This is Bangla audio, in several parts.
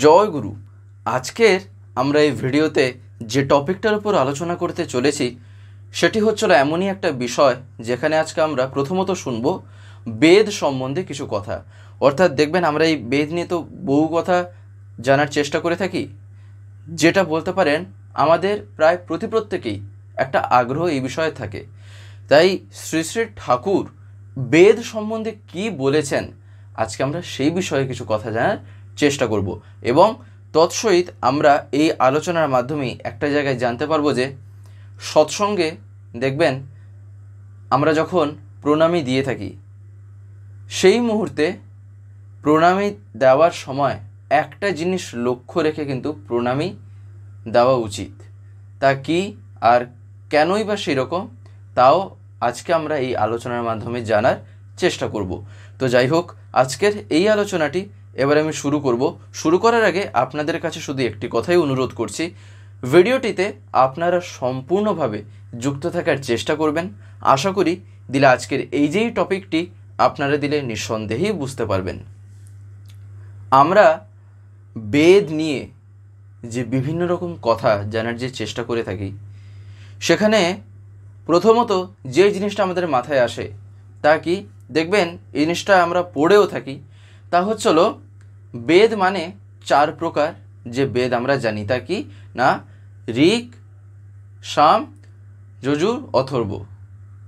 জয় গুরু। আজকের আমরা এই ভিডিওতে যে টপিকটার উপর আলোচনা করতে চলেছি সেটি হচ্ছিল এমনই একটা বিষয় যেখানে আজকে আমরা প্রথমত শুনব বেদ সম্বন্ধে কিছু কথা। অর্থাৎ দেখবেন আমরা এই বেদ নিয়ে তো বহু কথা জানার চেষ্টা করে থাকি, যেটা বলতে পারেন আমাদের প্রায় প্রত্যেকেই একটা আগ্রহ এই বিষয়ে থাকে। তাই শ্রী শ্রী ঠাকুর বেদ সম্বন্ধে কি বলেছেন আজকে আমরা সেই বিষয়ে কিছু কথা জানার চেষ্টা করব এবং তৎসহিত আমরা এই আলোচনার মাধ্যমেই একটা জায়গায় জানতে পারবো যে সৎসঙ্গে দেখবেন আমরা যখন প্রণামী দিয়ে থাকি সেই মুহূর্তে প্রণামী দেওয়ার সময় একটা জিনিস লক্ষ্য রেখে কিন্তু প্রণামী দেওয়া উচিত। তা কি আর কেনই বা সেরকম তাও আজকে আমরা এই আলোচনার মাধ্যমে জানার চেষ্টা করব। তো যাই হোক, আজকের এই আলোচনাটি এবার আমি শুরু করার আগে আপনাদের কাছে শুধু একটি কথাই অনুরোধ করছি, ভিডিওটিতে আপনারা সম্পূর্ণভাবে যুক্ত থাকার চেষ্টা করবেন। আশা করি দিলে আজকের এই যেই টপিকটি আপনারা দিলে নিঃসন্দেহেই বুঝতে পারবেন। আমরা বেদ নিয়ে যে বিভিন্ন রকম কথা জানার যে চেষ্টা করে থাকি সেখানে প্রথমত যে জিনিসটা আমাদের মাথায় আসে তা কি দেখবেন, এই জিনিসটা আমরা পড়েও থাকি, তা হচ্ছিল বেদ মানে চার প্রকার যে বেদ আমরা জানি তা কি না ঋক, সাম, যজুর, অথর্ব,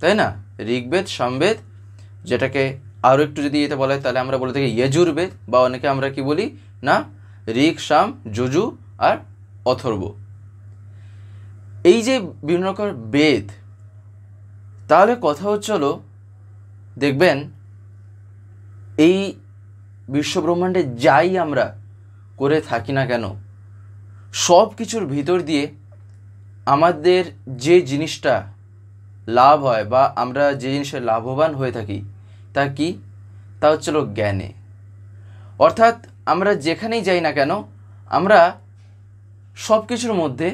তাই না? ঋগ্বেদ, সামবেদ, যেটাকে আরও একটু যদি এতে বলা হয় তাহলে আমরা বলে থাকি যজুর্বেদ, বা অনেকে আমরা কি বলি না ঋক, সাম, যজু আর অথর্ব। এই যে বিভিন্ন রকম বেদ, তাহলে কথা হচ্ছিল দেখবেন এই বিশ্বব্রহ্মাণ্ডে যাই আমরা করে থাকি না কেন সব কিছুর ভিতর দিয়ে আমাদের যে জিনিসটা লাভ হয় বা আমরা যে জিনিসে লাভবান হয়ে থাকি তা কি, তা হচ্ছিল জ্ঞানে। অর্থাৎ আমরা যেখানেই যাই না কেন আমরা সব কিছুর মধ্যে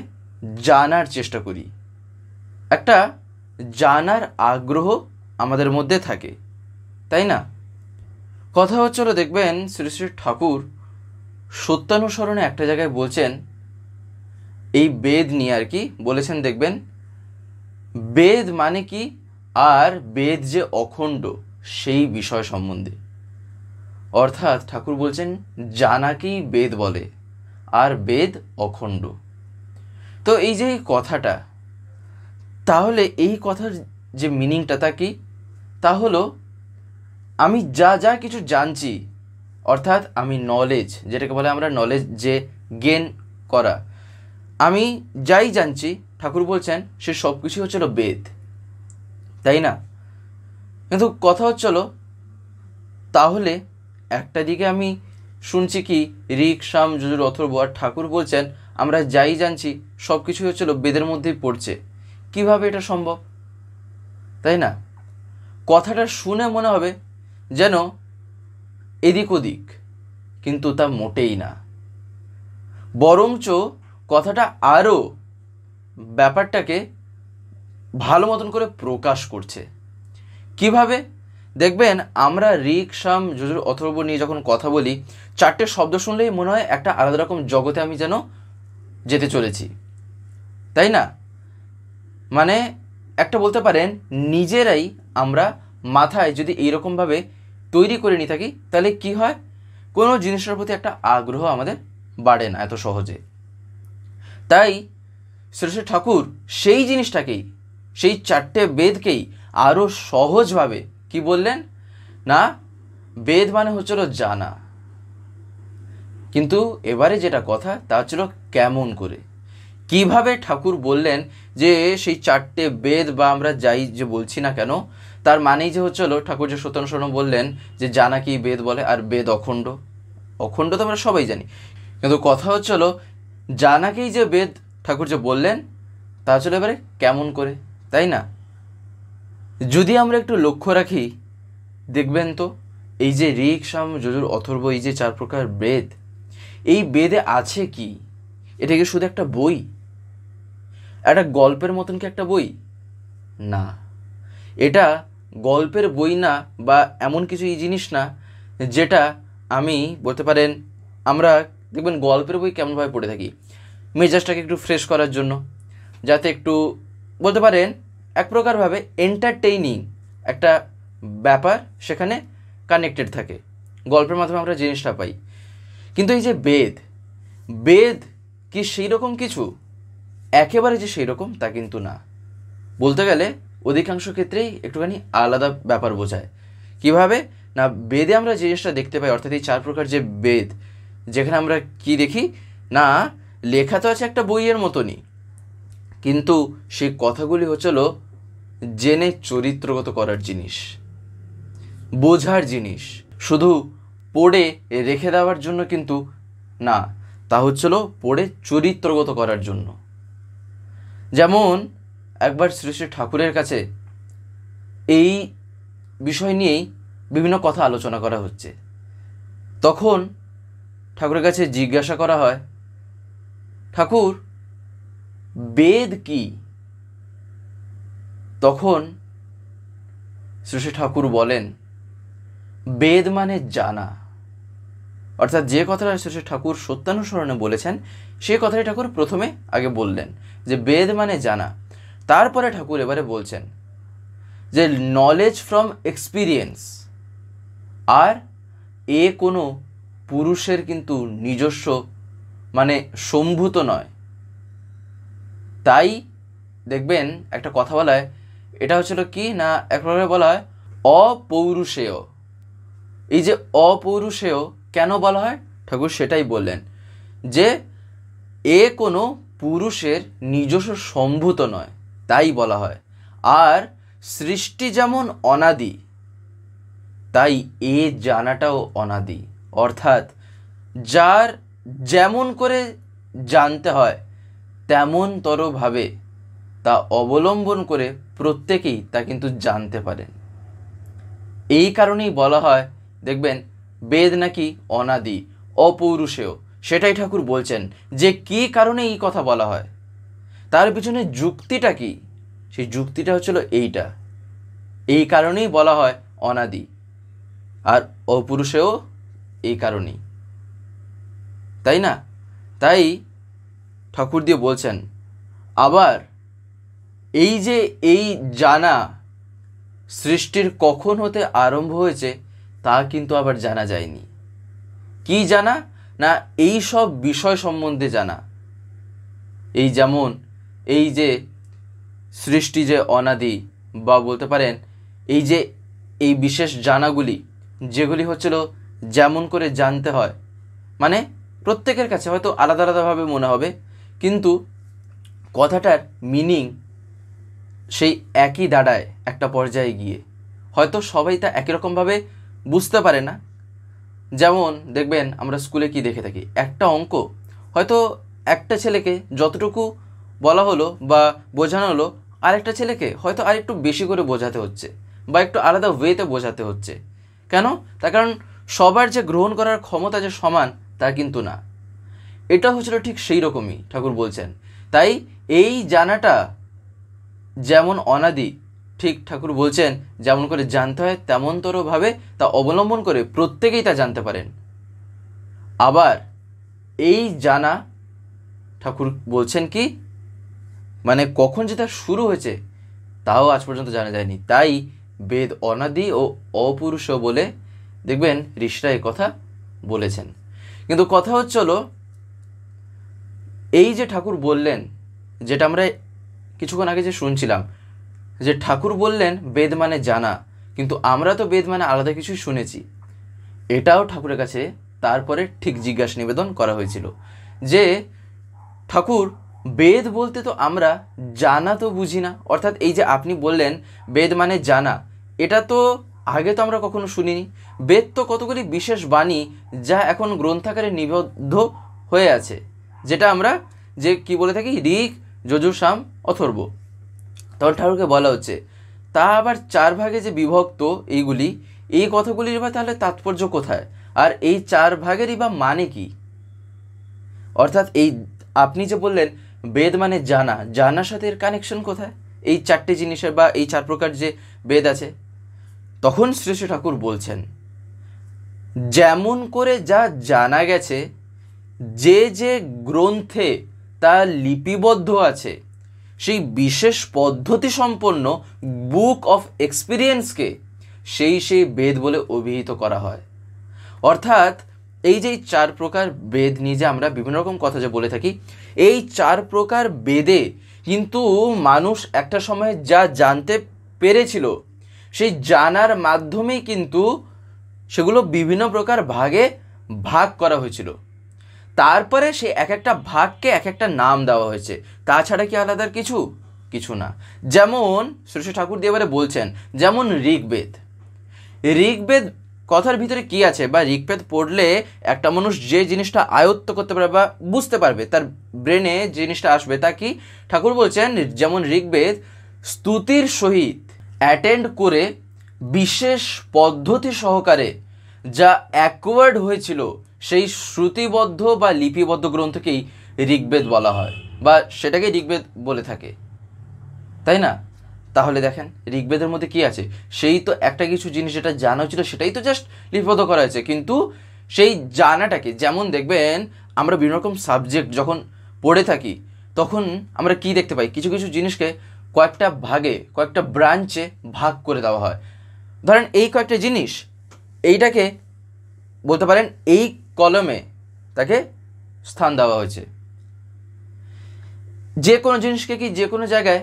জানার চেষ্টা করি, একটা জানার আগ্রহ আমাদের মধ্যে থাকে, তাই না? কথা হচ্ছিল দেখবেন শ্রী শ্রী ঠাকুর সত্যানুসরণে একটা জায়গায় বলছেন এই বেদ নিয়ে আর কি বলেছেন, দেখবেন বেদ মানে কি আর বেদ যে অখণ্ড সেই বিষয় সম্বন্ধে। অর্থাৎ ঠাকুর বলছেন জানাকেই বেদ বলে আর বেদ অখণ্ড। তো এই যে কথাটা, তাহলে এই কথার যে মিনিংটা তা কি, তা হলো আমি যা যা কিছু জানছি, অর্থাৎ আমি নলেজ, যেটাকে বলে আমরা নলেজ, যে গেন করা, আমি যাই জানছি ঠাকুর বলছেন সে সব কিছু হচ্ছিল বেদ, তাই না? কিন্তু কথা হচ্ছিল তাহলে একটা দিকে আমি শুনছি কি ঋক, সাম, যজুর, অথর্ব, আর ঠাকুর বলছেন আমরা যাই জানছি সব কিছু হচ্ছিল বেদের মধ্যেই পড়ছে। কিভাবে এটা সম্ভব, তাই না? কথাটা শুনে মনে হবে যেন এদিক ওদিক, কিন্তু তা মোটেই না, বরঞ্চ কথাটা আরও ব্যাপারটাকে ভালো মতন করে প্রকাশ করছে। কিভাবে দেখবেন আমরা ঋক, সাম, যজুর, অথর্ব নিয়ে যখন কথা বলি চারটে শব্দ শুনলেই মনে হয় একটা আলাদা রকম জগতে আমি যেন যেতে চলেছি, তাই না? মানে একটা বলতে পারেন নিজেরাই আমরা মাথায় যদি এইরকমভাবে তৈরি করে নিয়ে থাকি তাহলে কি হয়, কোনো জিনিসের প্রতি একটা আগ্রহ আমাদের বাড়ে না এত সহজে। তাই শ্রী শ্রী ঠাকুর সেই জিনিসটাকেই, সেই চারটে বেদকেই আরও সহজভাবে কি বললেন না বেদ মানে হচ্ছিল জানা। কিন্তু এবারে যেটা কথা তা হচ্ছিল কেমন করে, কিভাবে ঠাকুর বললেন যে সেই চারটে বেদ বা আমরা যাই যে বলছি না কেন তার মানেই যে হচ্ছিল ঠাকুর যে সত্যানুসরণ বললেন যে জানাকেই বেদ বলে আর বেদ অখণ্ড। অখণ্ড তো আমরা সবাই জানি, কিন্তু কথা হচ্ছিল জানাকেই যে বেদ ঠাকুর যে বললেন তা হচ্ছিল এবারে কেমন করে, তাই না? যদি আমরা একটু লক্ষ্য রাখি দেখবেন তো এই যে ঋক, সাম, যজুর, অথর্ব, এই যে চার প্রকার বেদ, এই বেদে আছে কি? এটা কি শুধু একটা বই, একটা গল্পের মতন কি একটা বই? না, এটা গল্পের বই না, বা এমন কিছু এই জিনিস না যেটা আমি বলতে পারেন আমরা দেখবেন গল্পের বই কেমনভাবে পড়ে থাকি, মেজাজটাকে একটু ফ্রেশ করার জন্য, যাতে একটু বলতে পারেন এক প্রকারভাবে এন্টারটেইনিং একটা ব্যাপার সেখানে কানেক্টেড থাকে, গল্পের মাধ্যমে আমরা জিনিসটা পাই। কিন্তু এই যে বেদ কি সেই রকম কিছু? একেবারে যে সেই রকম তা কিন্তু না। বলতে গেলে অধিকাংশ ক্ষেত্রেই একটুখানি আলাদা ব্যাপার বোঝায়। কিভাবে না, বেদে আমরা যে জিনিসটা দেখতে পাই, অর্থাৎ এই 4 প্রকার যে বেদ, যেখানে আমরা কি দেখি না, লেখা তো আছে একটা বইয়ের মতনই, কিন্তু সেই কথাগুলি হচ্ছিল জেনে চরিত্রগত করার জিনিস, বোঝার জিনিস। শুধু পড়ে রেখে দেওয়ার জন্য কিন্তু না, তা হচ্ছিল পড়ে চরিত্রগত করার জন্য। যেমন একবার শ্রী শ্রী ঠাকুরের কাছে এই বিষয় নিয়েই বিভিন্ন কথা আলোচনা করা হচ্ছে। তখন ঠাকুরের কাছে জিজ্ঞাসা করা হয়, ঠাকুর বেদ কি? তখন শ্রী শ্রী ঠাকুর বলেন, বেদ মানে জানা। অর্থাৎ যে কথাটা শ্রী শ্রী ঠাকুর সত্যানুসরণে বলেছেন, সেই কথাটি ঠাকুর প্রথমে আগে বললেন যে বেদ মানে জানা। তারপরে ঠাকুর এবারে বলছেন যে নলেজ ফ্রম এক্সপিরিয়েন্স। আর এ কোনো পুরুষের কিন্তু নিজস্ব মানে সম্ভূত নয়। তাই দেখবেন একটা কথা বলা হয়, এটা হচ্ছিল কি না, এক প্রকারে বলা হয় অপৌরুষেয়। এই যে অপৌরুষেয় কেন বলা হয়, ঠাকুর সেটাই বললেন যে এ কোনো পুরুষের নিজস্ব সম্ভূত নয়, তাই বলা হয়। আর সৃষ্টি যেমন অনাদি, তাই এ জানাটাও অনাদি। অর্থাৎ যার যেমন করে জানতে হয় তেমনতরভাবে তা অবলম্বন করে প্রত্যেকেই তা কিন্তু জানতে পারেন। এই কারণেই বলা হয় দেখবেন বেদ নাকি অনাদি, অপৌরুষেয়। সেটাই ঠাকুর বলছেন যে কী কারণে এই কথা বলা হয়, তার পিছনে যুক্তিটা কি। সেই যুক্তিটা হচ্ছিল এইটা, এই কারণেই বলা হয় অনাদি আর অপুরুষেও এই কারণেই, তাই না? তাই ঠাকুর দিয়ে বলছেন আবার এই যে এই জানা সৃষ্টির কখন হতে আরম্ভ হয়েছে তা কিন্তু আবার জানা যায়নি। কি জানা না, এই সব বিষয় সম্বন্ধে জানা। এই যেমন এই যে সৃষ্টি যে অনাদি, বা বলতে পারেন এই যে এই বিশেষ জানাগুলি, যেগুলি হচ্ছিল যেমন করে জানতে হয়, মানে প্রত্যেকের কাছে হয়তো আলাদা আলাদাভাবে মনে হবে, কিন্তু কথাটার মিনিং সেই একই দাঁড়ায় একটা পর্যায়ে গিয়ে। হয়তো সবাই তা একই রকমভাবে বুঝতে পারে না। যেমন দেখবেন আমরা স্কুলে কি দেখে থাকি, একটা অঙ্ক হয়তো একটা ছেলেকে যতটুকু বলা হলো বা বোঝানো হলো, আরেকটা ছেলেকে হয়তো আরেকটু বেশি করে বোঝাতে হচ্ছে বা একটু আলাদা ওয়েতে বোঝাতে হচ্ছে। কেন? তার কারণ সবার যে গ্রহণ করার ক্ষমতা যে সমান তা কিন্তু না। এটা হচ্ছিল ঠিক সেই রকমই ঠাকুর বলছেন। তাই এই জানাটা যেমন অনাদি, ঠিক ঠাকুর বলছেন যেমন করে জানতে হয় তেমনতরভাবে তা অবলম্বন করে প্রত্যেকেই তা জানতে পারেন। আবার এই জানা ঠাকুর বলছেন কি, মানে কখন যেটা শুরু হয়েছে তাও আজ পর্যন্ত জানা যায়নি। তাই বেদ অনাদি ও অপুরুষ বলে দেখবেন ঋষিরা এই কথা বলেছেন। কিন্তু কথা হচ্ছিল এই যে ঠাকুর বললেন, যেটা আমরা কিছুক্ষণ আগে যে শুনছিলাম, যে ঠাকুর বললেন বেদ মানে জানা, কিন্তু আমরা তো বেদ মানে আলাদা কিছুই শুনেছি। এটাও ঠাকুরের কাছে তারপরে ঠিক জিজ্ঞাসা নিবেদন করা হয়েছিল যে ঠাকুর বেদ বলতে তো আমরা জানা তো বুঝি না। অর্থাৎ এই যে আপনি বললেন বেদ মানে জানা, এটা তো আগে তো আমরা কখনো শুনিনি। বেদ তো কতগুলি বিশেষ বাণী যা এখন গ্রন্থাকারে নিবদ্ধ হয়ে আছে, যেটা আমরা যে কি বলে থাকি ঋক, যজুর, সাম, অথর্ব। তখন ঠাকুরকে বলা হচ্ছে তা আবার 4 ভাগে যে বিভক্ত এইগুলি, এই কথাগুলির বা তাহলে তাৎপর্য কোথায়, আর এই 4 ভাগেরই বা মানে কি? অর্থাৎ এই আপনি যে বললেন বেদ মানে জানা, জানার সাথে এর কানেকশন কোথায়, এই 4টে জিনিসের বা এই 4 প্রকার যে বেদ আছে? তখন শ্রী শ্রী ঠাকুর বলছেন যেমন করে যা জানা গেছে যে যে গ্রন্থে তা লিপিবদ্ধ আছে সেই বিশেষ পদ্ধতি সম্পন্ন বুক অফ এক্সপিরিয়েন্সকে সেই বেদ বলে অভিহিত করা হয়। অর্থাৎ এই যে 4 প্রকার বেদ নিয়ে যে আমরা বিভিন্ন রকম কথা যে বলে থাকি, এই 4 প্রকার বেদে কিন্তু মানুষ একটা সময় যা জানতে পেরেছিল সেই জানার মাধ্যমেই কিন্তু সেগুলো বিভিন্ন প্রকার ভাগে ভাগ করা হয়েছিল। তারপরে সে এক একটা ভাগকে এক একটা নাম দেওয়া হয়েছে, তাছাড়া কি আলাদার কিছু না। যেমন শ্রী ঠাকুর দেবরে বলছেন, যেমন ঋগ্বেদ কথার ভিতরে কি আছে, বা ঋগ্বেদ পড়লে একটা মানুষ যে জিনিসটা আয়ত্ত করতে পারবে বা বুঝতে পারবে, তার ব্রেনে জিনিসটা আসবে, তা কি ঠাকুর বলছেন, যেমন ঋগ্বেদ স্তুতির সহিত অ্যাটেন্ড করে বিশেষ পদ্ধতি সহকারে যা অ্যাকোয়ার্ড হয়েছিল সেই শ্রুতিবদ্ধ বা লিপিবদ্ধ গ্রন্থকেই ঋগ্বেদ বলা হয়, বা সেটাকে ঋগ্বেদ বলে থাকে, তাই না? তাহলে দেখেন ঋগ্বেদের মধ্যে কি আছে, সেই তো একটা কিছু জিনিস যেটা জানা ছিল সেটাই তো জাস্ট লিপিবদ্ধ করা হয়েছে, কিন্তু সেই জানাটাকে, যেমন দেখবেন আমরা বিভিন্ন রকম সাবজেক্ট যখন পড়ে থাকি তখন আমরা কি দেখতে পাই, কিছু কিছু জিনিসকে কয়েকটা ভাগে কয়েকটা ব্রাঞ্চে ভাগ করে দেওয়া হয়। ধরেন এই কয়েকটা জিনিস, এইটাকে বলতে পারেন এই কলমে তাকে স্থান দেওয়া হয়েছে। যে কোনো জিনিসকে কি যে কোনো জায়গায়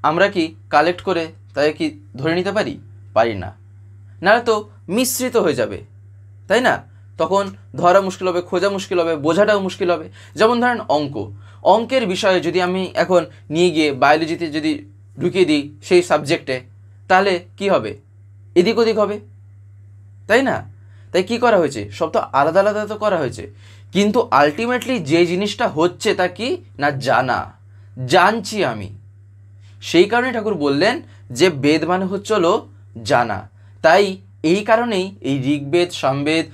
আমরা কি কালেক্ট করে তাকে কি ধরে নিতে পারি না, নাহলে তো মিশ্রিত হয়ে যাবে, তাই না? তখন ধরা মুশকিল হবে, খোঁজা মুশকিল হবে, বোঝাটাও মুশকিল হবে। যেমন ধরেন অঙ্কের বিষয়ে যদি আমি এখন নিয়ে গিয়ে বায়োলজিতে যদি ঢুকিয়ে দিই সেই সাবজেক্টে, তাহলে কি হবে, এদিক ওদিক হবে, তাই না? তাই কি করা হয়েছে, সব তো আলাদা আলাদা তো করা হয়েছে, কিন্তু আলটিমেটলি যে জিনিসটা হচ্ছে তা কি না জানছি আমি। সেই কারণে ঠাকুর বললেন যে বেদ মানে হচ্ছে হলো জানা। তাই এই কারণেই এই ঋগ্বেদ, সামবেদ,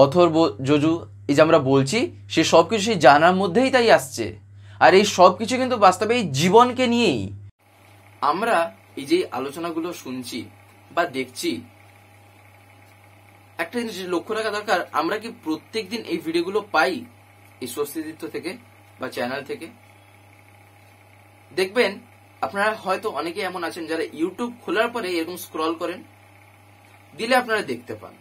অথর্ব, যজু এই যে আমরা বলছি, সে সব কিছু সেই জানার মধ্যেই তাই আসছে। আর এই সব কিছু কিন্তু বাস্তবে এই জীবনকে নিয়েই। আমরা এই যে আলোচনাগুলো শুনছি বা দেখছি, একটা জিনিস লক্ষ্য রাখা দরকার, আমরা কি প্রত্যেক দিন এই ভিডিওগুলো পাই এই স্বস্তিতীর্থ থেকে বা চ্যানেল থেকে? দেখবেন আপনারা হয়তো অনেকে এমন আছেন যারা ইউটিউব খোলার পরে এরকম স্ক্রল করেন, দিলে আপনারা দেখতে পান,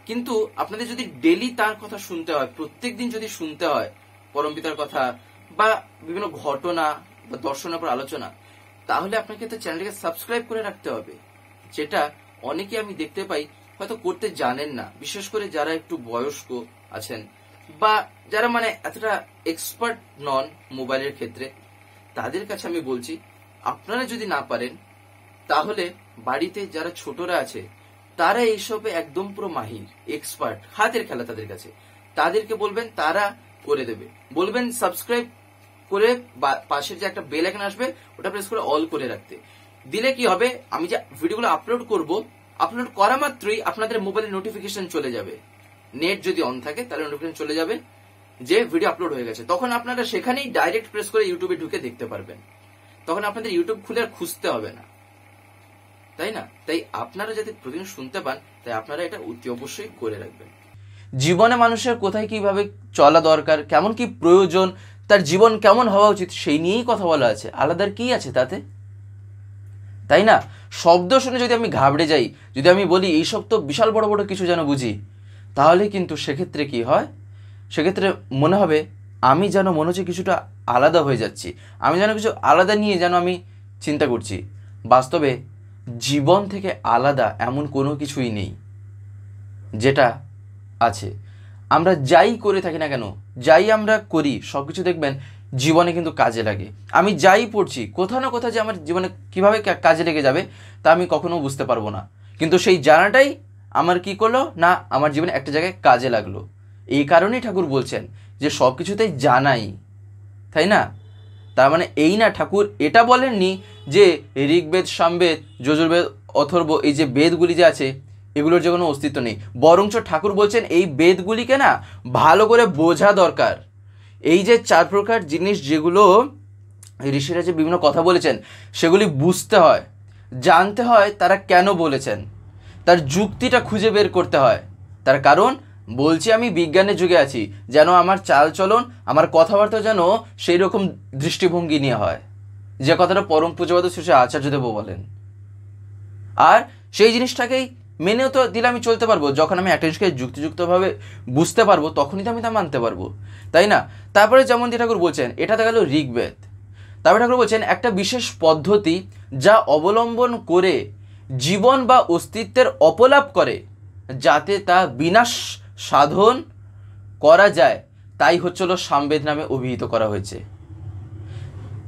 কিন্তু আপনাদের যদি ডেলি তার কথা শুনতে হয়, প্রত্যেক দিন যদি শুনতে হয় পরমপিতার কথা বা বিভিন্ন ঘটনা বা দর্শনের উপর আলোচনা, তাহলে আপনাকে তো চ্যানেলটাকে সাবস্ক্রাইব করে রাখতে হবে, যেটা অনেকে আমি দেখতে পাই হয়তো করতে জানেন না, বিশেষ করে যারা একটু বয়স্ক আছেন বা যারা মানে এতটা এক্সপার্ট নন মোবাইলের ক্ষেত্রে। তাদের কাছে আমি বলছি, আপনারা যদি না পারেন তাহলে বাড়িতে যারা ছোটরা আছে তারা এইসবে একদম পুরো মাহির, এক্সপার্ট, হাতের খেলা তাদের কাছে, তাদেরকে বলবেন, তারা করে দেবে। বলবেন সাবস্ক্রাইব করে পাশের যে একটা বেল আইকন আসবে ওটা প্রেস করে অল করে রাখতে, দিলে কি হবে, আমি যে ভিডিওগুলো আপলোড করব, আপলোড করা মাত্রই আপনাদের মোবাইলে নোটিফিকেশন চলে যাবে। নেট যদি অন থাকে তাহলে নোটিফিকেশন চলে যাবে যে ভিডিও আপলোড হয়ে গেছে, তখন আপনারা সেখানেই ডাইরেক্ট প্রেস করে ইউটিউবে ঢুকে দেখতে পারবেন, তখন আপনাদের ইউটিউব খুলে আর খুঁজতে হবে না, তাই না? তাই আপনারা যাতে প্রতিদিন শুনতে পান, তাই আপনারা এটা অতি অবশ্যই করে রাখবেন। জীবনে মানুষের কোথায় কিভাবে চলা দরকার, কেমন কি প্রয়োজন, তার জীবন কেমন হওয়া উচিত, সেই নিয়েই কথা বলা আছে, আলাদার কি আছে তাতে, তাই না? শব্দ শুনে যদি আমি ঘাবড়ে যাই, যদি আমি বলি এইসব তো বিশাল বড় বড় কিছু যেন বুঝি, তাহলে কিন্তু সেক্ষেত্রে কি হয়, সেক্ষেত্রে মনে হবে আমি যেন মনে হচ্ছে কিছুটা আলাদা হয়ে যাচ্ছি, আমি যেন কিছু আলাদা নিয়ে যেন আমি চিন্তা করছি। বাস্তবে জীবন থেকে আলাদা এমন কোনো কিছুই নেই যেটা আছে। আমরা যাই করে থাকি না কেন, যাই আমরা করি, সব কিছু দেখবেন জীবনে কিন্তু কাজে লাগে। আমি যাই পড়ছি, কোথাও না কোথাও যে আমার জীবনে কিভাবে কাজে লেগে যাবে তা আমি কখনো বুঝতে পারবো না, কিন্তু সেই জানাটাই আমার কি করলো না, আমার জীবনে একটা জায়গায় কাজে লাগলো। এই কারণেই ঠাকুর বলছেন যে সব কিছুতেই জানাই, তাই না? তার মানে এই না, ঠাকুর এটা বলেননি যে ঋগ্বেদ, সামবেদ, যজুর্বেদ, অথর্ব এই যে বেদগুলি যে আছে এগুলোর যে কোনো অস্তিত্ব নেই, বরঞ্চ ঠাকুর বলছেন এই বেদগুলিকে না ভালো করে বোঝা দরকার। এই যে 4 প্রকার জিনিস যেগুলো ঋষিরা যে বিভিন্ন কথা বলেছেন সেগুলি বুঝতে হয়, জানতে হয় তারা কেন বলেছেন, তার যুক্তিটা খুঁজে বের করতে হয়, তার কারণ বলছি আমি বিজ্ঞানের যুগে আছি, যেন আমার চালচলন, আমার কথাবার্তা যেন সেই রকম দৃষ্টিভঙ্গি নিয়ে হয়, যে কথাটা পরম পূজ্যপাদ শ্রী আচার্যদেব বলেন। আর সেই জিনিসটাকেই মেনেও তো দিলে আমি চলতে পারবো। যখন আমি একটা জিনিসকে যুক্তিযুক্তভাবে বুঝতে পারবো তখনই তো আমি তা মানতে পারবো, তাই না? তারপরে যেমন ঠাকুর বলছেন, এটা তো গেল ঋগ্বেদ। তারপরে ঠাকুর বলছেন একটা বিশেষ পদ্ধতি যা অবলম্বন করে জীবন বা অস্তিত্বের অপলাপ করে, যাতে তা বিনাশ সাধন করা যায়, তাই হচ্ছিল সামবেদ নামে অভিহিত করা হয়েছে।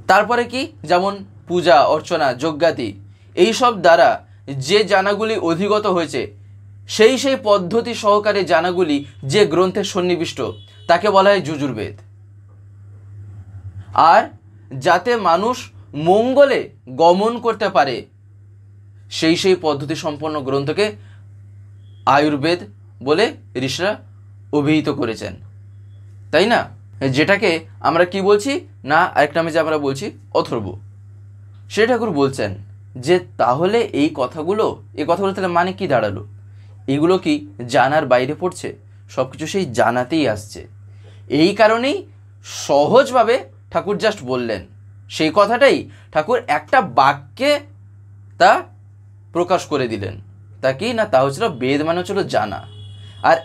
তারপরে কি, যেমন পূজা অর্চনা যজ্ঞাতি এইসব দ্বারা যে জানাগুলি অধিগত হয়েছে, সেই পদ্ধতি সহকারে জানাগুলি যে গ্রন্থে সন্নিবিষ্ট, তাকে বলা হয় যজুর্বেদ। আর যাতে মানুষ মঙ্গলে গমন করতে পারে, সেই পদ্ধতি সম্পন্ন গ্রন্থকে আয়ুর্বেদ বলে ঋষিরা অভিহিত করেছেন, তাই না? যেটাকে আমরা কি বলছি না, আরেক নামে যে আমরা বলছি অথর্ব। সে ঠাকুর বলছেন যে তাহলে এই কথাগুলো তাহলে মানে কি দাঁড়ালো? এগুলো কি জানার বাইরে পড়ছে? সব কিছু সেই জানাতেই আসছে। এই কারণেই সহজভাবে ঠাকুর জাস্ট বললেন সেই কথাটাই ঠাকুর একটা বাক্যে তা প্রকাশ করে দিলেন। তা কি না, তা হচ্ছিল বেদ মানে হচ্ছিল জানা। আর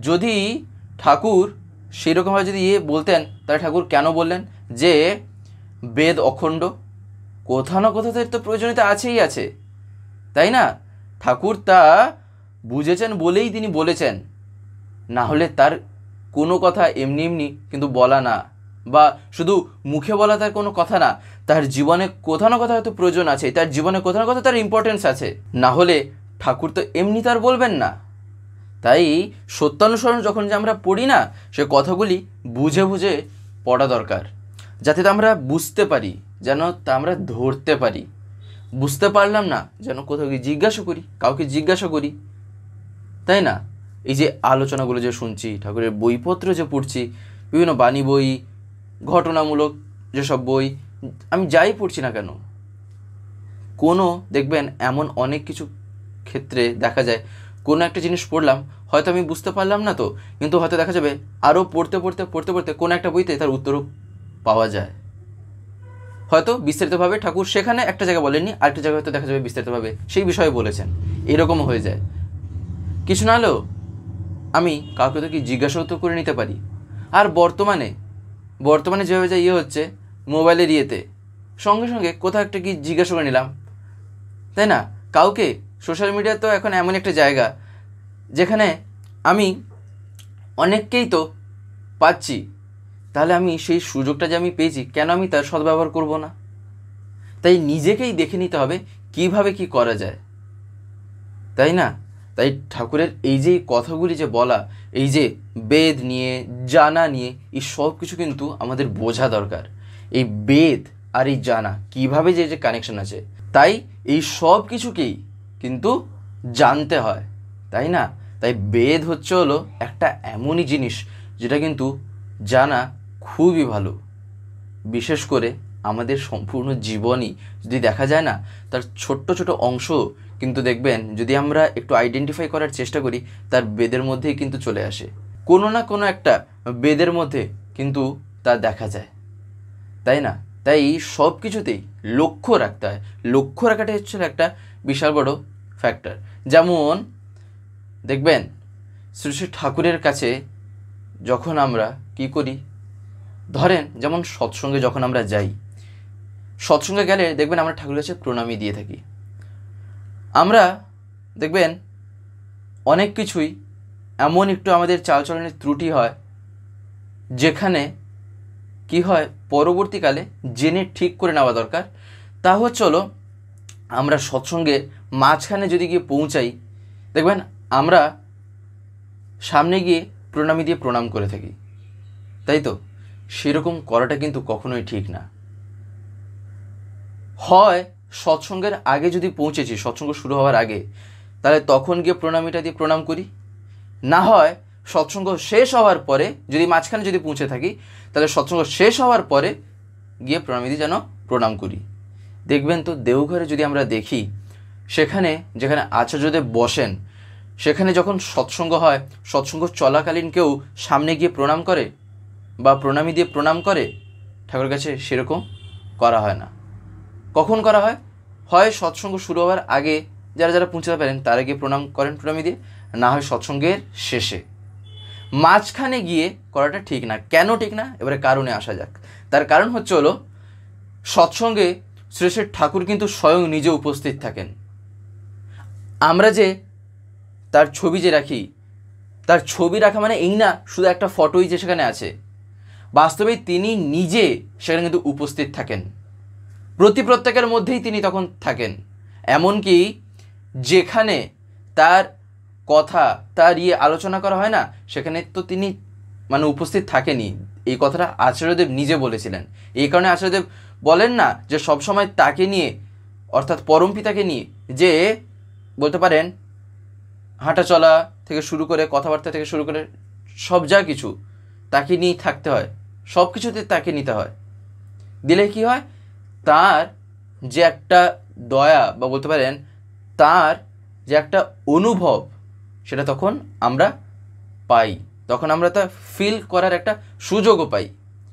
যদি ঠাকুর সেইরকমভাবে যদি বলতেন, তাহলে ঠাকুর কেন বললেন যে বেদ অখণ্ড? কোথাও না কোথাও তো প্রয়োজনীয়তা আছেই আছে, তাই না? ঠাকুর তা বুঝেছেন বলেই তিনি বলেছেন, না হলে তার কোনো কথা এমনি এমনি কিন্তু বলা না, বা শুধু মুখে বলা তার কোনো কথা না। তার জীবনে কোথাও না কোথাও হয়তো প্রয়োজন আছে, তার জীবনে কোথাও না কোথাও তার ইম্পর্টেন্স আছে, না হলে ঠাকুর তো এমনি তার বলবেন না। তাই সত্যানুসরণ যখন যে আমরা পড়ি না, সে কথাগুলি বুঝে বুঝে পড়া দরকার, যাতে তো আমরা বুঝতে পারি, যেন তা আমরা ধরতে পারি। বুঝতে পারলাম না, যেন কোথাও গিয়ে জিজ্ঞাসা করি, কাউকে জিজ্ঞাসা করি, তাই না? এই যে আলোচনাগুলো যে শুনছি, ঠাকুরের বইপত্র যে পড়ছি, বিভিন্ন বাণী বই, ঘটনামূলক যেসব বই আমি যাই পড়ছি না কেন, কোনো দেখবেন এমন অনেক কিছু ক্ষেত্রে দেখা যায় কোনো একটা জিনিস পড়লাম, হয়তো আমি বুঝতে পারলাম না তো, কিন্তু হয়তো দেখা যাবে আরও পড়তে পড়তে কোনো একটা বইতে তার উত্তরও পাওয়া যায়। হয়তো বিস্তারিতভাবে ঠাকুর সেখানে একটা জায়গায় বলেননি, আরেকটা জায়গায় হয়তো দেখা যাবে বিস্তারিতভাবে সেই বিষয়ে বলেছেন, এরকমও হয়ে যায়। কিছু না হলেও আমি কাউকে তো কি জিজ্ঞাসাও তো করে নিতে পারি। আর বর্তমানে যেভাবে যা হচ্ছে, মোবাইলের সঙ্গে সঙ্গে কোথাও একটা কি জিজ্ঞাসা করে নিলাম, তাই না? কাউকে সোশ্যাল মিডিয়া তো এখন এমন একটা জায়গা যেখানে আমি অনেককেই তো পাচ্ছি, তাহলে আমি সেই সুযোগটা যে আমি পেয়েছি, কেন আমি তার সদ্ব্যবহার করব না? তাই নিজেকেই দেখে নিতে হবে কিভাবে কি করা যায়, তাই না? তাই ঠাকুরের এই যে কথাগুলি যে বলা, এই যে বেদ নিয়ে জানা নিয়ে, এই সব কিছু কিন্তু আমাদের বোঝা দরকার। এই বেদ আর এই জানা কিভাবে যে কানেকশন আছে, তাই এই সব কিছুকেই কিন্তু জানতে হয়, তাই না? তাই বেদ হলো একটা এমনই জিনিস যেটা কিন্তু জানা খুবই ভালো। বিশেষ করে আমাদের সম্পূর্ণ জীবনই যদি দেখা যায় না, তার ছোট্ট ছোট অংশ কিন্তু দেখবেন যদি আমরা একটু আইডেন্টিফাই করার চেষ্টা করি, তার বেদের মধ্যেই কিন্তু চলে আসে। কোনো না কোনো একটা বেদের মধ্যে কিন্তু তা দেখা যায়, তাই না? তাই সব কিছুতেই লক্ষ্য রাখতে হয়। লক্ষ্য রাখাটা হচ্ছে একটা বিশাল বড় ফ্যাক্টর। যেমন দেখবেন শ্রী শ্রী ঠাকুরের কাছে যখন আমরা কি করি, ধরেন যেমন সৎসঙ্গে যখন আমরা যাই, সৎসঙ্গে গেলে দেখবেন আমরা ঠাকুরের কাছে প্রণামী দিয়ে থাকি। আমরা দেখবেন অনেক কিছুই এমন একটু আমাদের চালচলনের ত্রুটি হয়, যেখানে কি হয় পরবর্তীকালে জেনে ঠিক করে নেওয়া দরকার। তা হলো আমরা সৎসঙ্গে মাঝখানে যদি গিয়ে পৌঁছাই, দেখবেন আমরা সামনে গিয়ে প্রণামী দিয়ে প্রণাম করে থাকি, তাই তো? সেরকম করাটা কিন্তু কখনোই ঠিক না। হয় সৎসঙ্গের আগে যদি পৌঁছেছি, সৎসঙ্গ শুরু হওয়ার আগে, তাহলে তখন গিয়ে প্রণামীটা দিয়ে প্রণাম করি। না হয় সৎসঙ্গ শেষ হওয়ার পরে, যদি মাঝখানে যদি পৌঁছে থাকি, তাহলে সৎসঙ্গ শেষ হওয়ার পরে গিয়ে প্রণামী দিয়ে যেন প্রণাম করি। দেখবেন তো দেওঘরে যদি আমরা দেখি, সেখানে যেখানে আচার্যদেব বসেন, সেখানে যখন সৎসঙ্গ হয়, সৎসঙ্গ চলাকালীন কেউ সামনে গিয়ে প্রণাম করে বা প্রণামী দিয়ে প্রণাম করে? ঠাকুরের কাছে সেরকম করা হয় না। কখন করা হয়? হয় সৎসঙ্গ শুরু হওয়ার আগে যারা যারা পৌঁছাতে পারেন তারা গিয়ে প্রণাম করেন প্রণামী দিয়ে, না হয় সৎসঙ্গের শেষে। মাঝখানে গিয়ে করাটা ঠিক না। কেন ঠিক না? এবারে কারণে আসা যাক। তার কারণ হলো সৎসঙ্গে শ্রী শ্রী ঠাকুর কিন্তু স্বয়ং নিজে উপস্থিত থাকেন। আমরা যে তার ছবি যে রাখি, তার ছবি রাখা মানে এই না শুধু একটা ফটোই যে সেখানে আছে, বাস্তবে তিনি নিজে সেখানে কিন্তু উপস্থিত থাকেন। প্রত্যেকের মধ্যেই তিনি তখন থাকেন। এমনকি যেখানে তার কথা, তার আলোচনা করা হয় না, সেখানে তো তিনি উপস্থিত থাকেনি। এই কথাটা আচার্যদেব নিজে বলেছিলেন। এই কারণে আচার্যদেব বলেন না যে সবসময় তাকে নিয়ে, অর্থাৎ পরম পিতাকে নিয়ে, যে বলতে পারেন হাঁটা চলা থেকে শুরু করে কথাবার্তা থেকে শুরু করে সব যা কিছু তাকে নিয়েই থাকতে হয়, সব কিছুতে তাকে নিতে হয়। দিলে কি হয়? তার যে একটা দয়া বা বলতে পারেন তার যে একটা অনুভব, সেটা তখন আমরা পাই, তখন আমরা তা ফিল করার একটা সুযোগও পাই।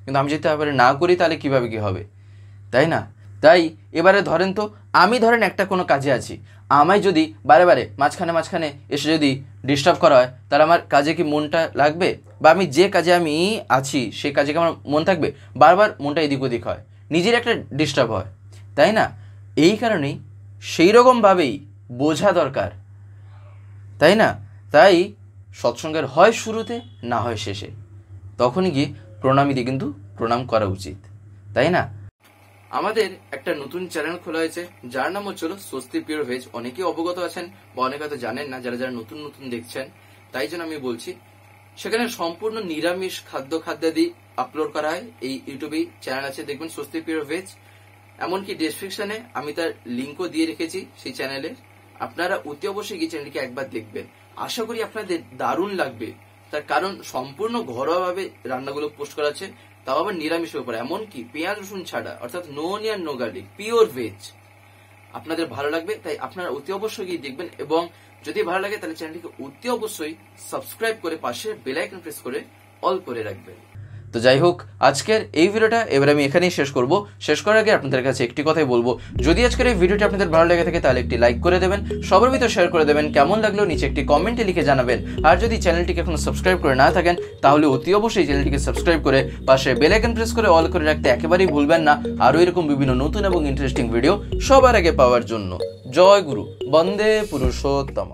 কিন্তু আমি যদি এবারে না করি তাহলে কীভাবে কী হবে, তাই না? তাই এবারে ধরেন তো, আমি ধরেন একটা কোনো কাজে আছি, আমায় যদি বারে বারে মাঝখানে এসে যদি ডিস্টার্ব করা হয়, তাহলে আমার কাজে কি মনটা লাগবে? বা আমি যে কাজে আমি আছি সেই কাজে কি আমার মন থাকবে? বারবার মনটা এদিক ওদিক হয়, নিজের একটা ডিস্টার্ব হয়, তাই না? এই কারণেই সেই রকমভাবেই বোঝা দরকার, তাই না? তাই সৎসঙ্গের হয় শুরুতে না হয় শেষে, তখনই গিয়ে প্রণামী দিয়ে কিন্তু প্রণাম করা উচিত, তাই না? আমাদের একটা নতুন চ্যানেল খোলা হয়েছে, যার নাম হচ্ছিল স্বস্তি পিওর ভেজ। অনেকে অবগত আছেন বা অনেকে হয়তো জানেন না, যারা যারা নতুন নতুন দেখছেন, তাই জন্য আমি বলছি। সেখানে সম্পূর্ণ নিরামিষ খাদ্যাদি আপলোড করা হয়। এই ইউটিউবে চ্যানেল আছে, দেখবেন স্বস্তি পিওর ভেজ। এমনকি ডেসক্রিপশনে আমি তার লিঙ্কও দিয়ে রেখেছি সেই চ্যানেলে। আপনারা অতি অবশ্যই গিয়ে চ্যানেলটিকে একবার দেখবেন। আশা করি আপনাদের দারুণ লাগবে, তার কারণ সম্পূর্ণ ঘরোয়াভাবে রান্নাগুলো পোস্ট করা আছে, তাও আবার নিরামিষের উপর, এমনকি পেঁয়াজ রসুন ছাড়া, অর্থাৎ no onion no garlic, pure veg. আপনাদের ভালো লাগবে, তাই আপনারা অতি অবশ্যই গিয়ে দেখবেন। এবং যদি ভালো লাগে তাহলে চ্যানেলটিকে অতি অবশ্যই সাবস্ক্রাইব করে পাশে বেল আইকন প্রেস করে অল করে রাখবেন। তো যাই হোক, আজকের এই ভিডিওটা এবার আমি এখানেই শেষ করব। শেষ করার আগে আপনাদের কাছে একটি কথাই বলবো, যদি আজকের এই ভিডিওটি আপনাদের ভালো লেগে থাকে তাহলে একটি লাইক করে দেবেন, সবার ভিতর শেয়ার করে দেবেন, কেমন লাগলো নিচে একটি কমেন্টে লিখে জানাবেন। আর যদি চ্যানেলটিকে এখনো সাবস্ক্রাইব করে না থাকেন তাহলে অতি অবশ্যই চ্যানেলটিকে সাবস্ক্রাইব করে পাশে বেল আইকন প্রেস করে অল করে রাখতে একেবারেই ভুলবেন না, আরও এরকম বিভিন্ন নতুন এবং ইন্টারেস্টিং ভিডিও সবার আগে পাওয়ার জন্য। জয় গুরু, বন্দে পুরুষোত্তম।